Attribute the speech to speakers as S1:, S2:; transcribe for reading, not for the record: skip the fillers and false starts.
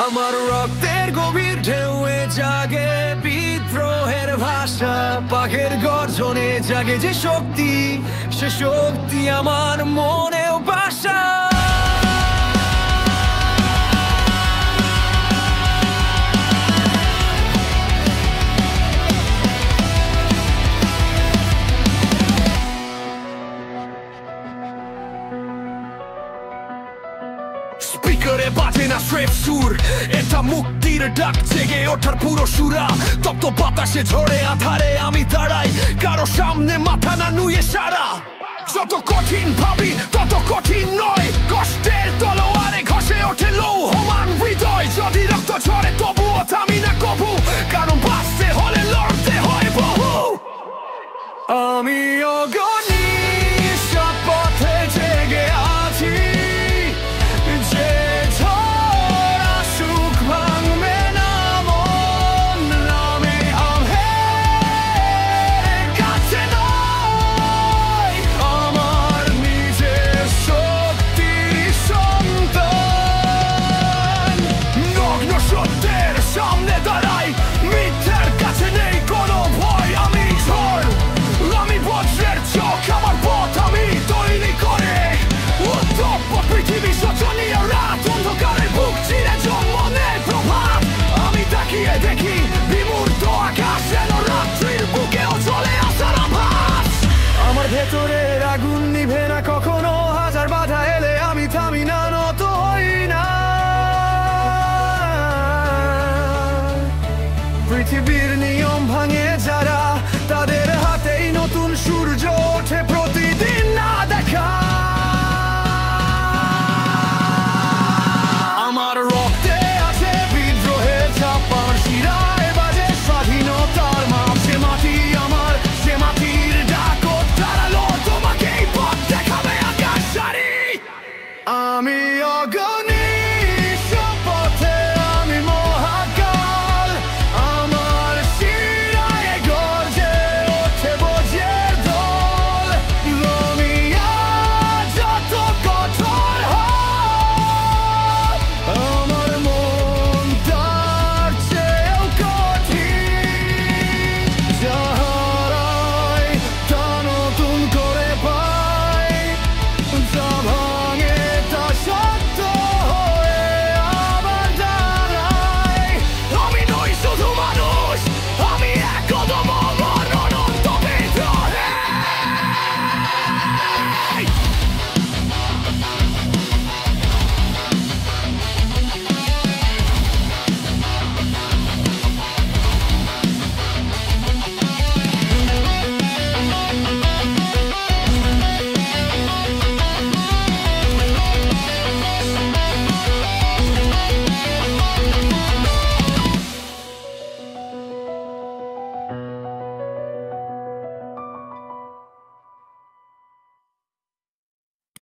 S1: আমার রক্তের গভীর ঢেউয়ে জাগে বিদ্রোহের ভাষা, পাখের গর্জনে জাগে যে শক্তি, সে শক্তি আমার মনেও বাসা। স্পিকারে বাজে না স্রেফ সুর, এটা মুক্তির ডাক, জেগে ওঠার পুরো সুরা। তপ্ত বাতাসে ঝরে আধারে আমি দাঁড়াই, কারো সামনে মাথা না নুয়ে সারা। যত কঠিন ভাবি তত কঠিন নয়, কষ্টের তলোয়ারে ঘষে ওঠে লৌহমান হৃদয়। যদি রক্ত ঝরে তবুও থামি না কবু, কারণ বাঁচতে হলে লড়তে হয় বহু। আমি অগণিত পথে জেগে আছি, ভেতরের আগুন নিভে না কখনো, হাজার বাধা এলে আমি থামি না, নত হই না। পৃথিবীর